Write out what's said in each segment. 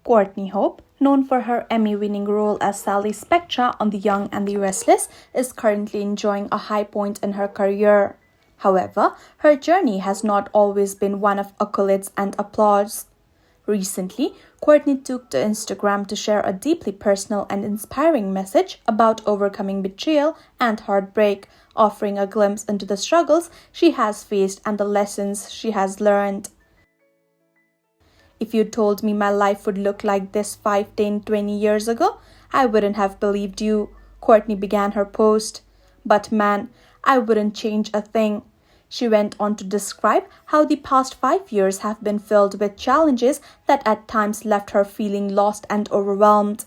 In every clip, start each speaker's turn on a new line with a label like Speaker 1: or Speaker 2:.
Speaker 1: Courtney Hope, known for her Emmy-winning role as Sally Spectra on The Young and the Restless, is currently enjoying a high point in her career. However, her journey has not always been one of accolades and applause. Recently, Courtney took to Instagram to share a deeply personal and inspiring message about overcoming betrayal and heartbreak, offering a glimpse into the struggles she has faced and the lessons she has learned. "If you told me my life would look like this 5, 10, 20 years ago, I wouldn't have believed you," Courtney began her post. "But man, I wouldn't change a thing." She went on to describe how the past 5 years have been filled with challenges that at times left her feeling lost and overwhelmed.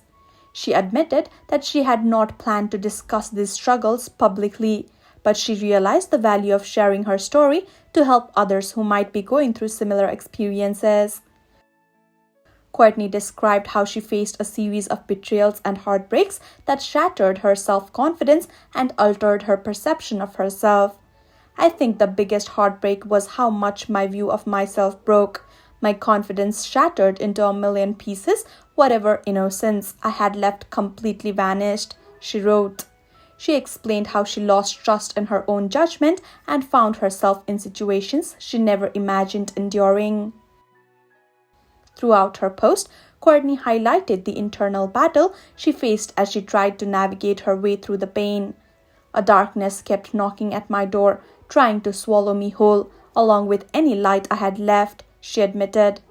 Speaker 1: She admitted that she had not planned to discuss these struggles publicly, but she realized the value of sharing her story to help others who might be going through similar experiences. Courtney described how she faced a series of betrayals and heartbreaks that shattered her self-confidence and altered her perception of herself. "I think the biggest heartbreak was how much my view of myself broke. My confidence shattered into a million pieces. Whatever innocence I had left completely vanished," she wrote. She explained how she lost trust in her own judgment and found herself in situations she never imagined enduring. Throughout her post, Courtney highlighted the internal battle she faced as she tried to navigate her way through the pain. "A darkness kept knocking at my door, trying to swallow me whole, along with any light I had left," she admitted.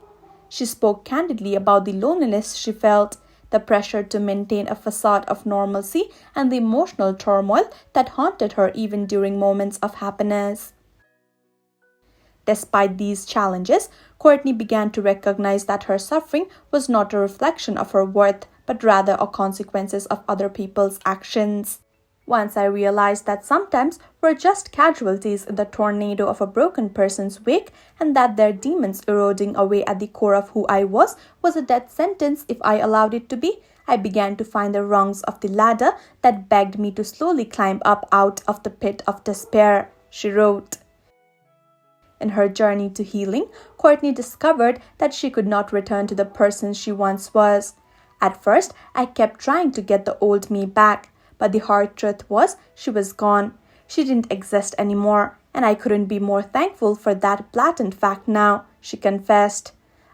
Speaker 1: She spoke candidly about the loneliness she felt, the pressure to maintain a facade of normalcy, and the emotional turmoil that haunted her even during moments of happiness. Despite these challenges, Courtney began to recognize that her suffering was not a reflection of her worth, but rather a consequence of other people's actions. "Once I realized that sometimes we're just casualties in the tornado of a broken person's wake, and that their demons eroding away at the core of who I was a death sentence if I allowed it to be, I began to find the rungs of the ladder that begged me to slowly climb up out of the pit of despair," she wrote. In her journey to healing, Courtney discovered that she could not return to the person she once was. "At first, I kept trying to get the old me back, but the hard truth was she was gone. She didn't exist anymore, and I couldn't be more thankful for that blatant fact now," she confessed.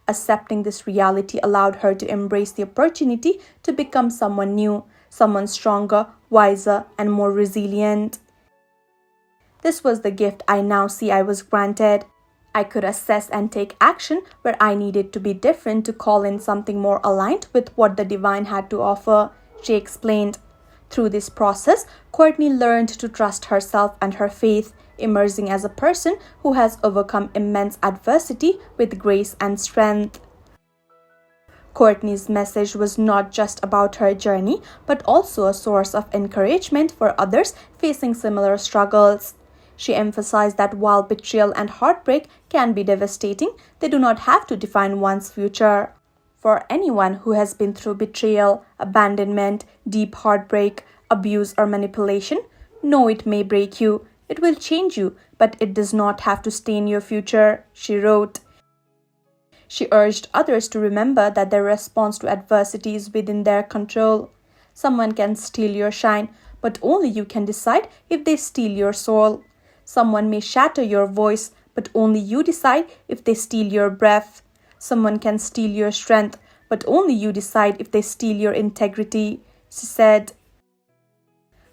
Speaker 1: Accepting this reality allowed her to embrace the opportunity to become someone new, someone stronger, wiser, and more resilient. "This was the gift I now see I was granted. I could assess and take action where I needed to be different to call in something more aligned with what the divine had to offer," she explained. Through this process, Courtney learned to trust herself and her faith, emerging as a person who has overcome immense adversity with grace and strength. Courtney's message was not just about her journey, but also a source of encouragement for others facing similar struggles. She emphasized that while betrayal and heartbreak can be devastating, they do not have to define one's future. For anyone who has been through betrayal, abandonment, deep heartbreak, abuse, or manipulation, know it may break you. It will change you, but it does not have to stain your future, she wrote. She urged others to remember that their response to adversity is within their control. Someone can steal your shine, but only you can decide if they steal your soul. Someone may shatter your voice, but only you decide if they steal your breath. Someone can steal your strength, but only you decide if they steal your integrity, she said.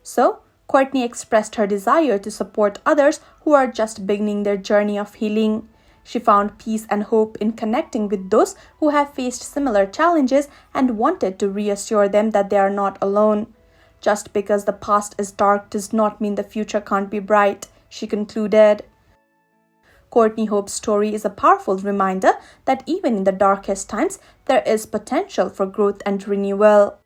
Speaker 1: So, Courtney expressed her desire to support others who are just beginning their journey of healing. She found peace and hope in connecting with those who have faced similar challenges and wanted to reassure them that they are not alone. "Just because the past is dark does not mean the future can't be bright," she concluded. Courtney Hope's story is a powerful reminder that even in the darkest times, there is potential for growth and renewal.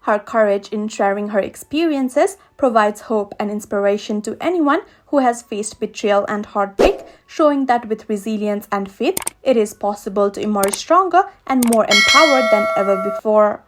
Speaker 1: Her courage in sharing her experiences provides hope and inspiration to anyone who has faced betrayal and heartbreak, showing that with resilience and faith, it is possible to emerge stronger and more empowered than ever before.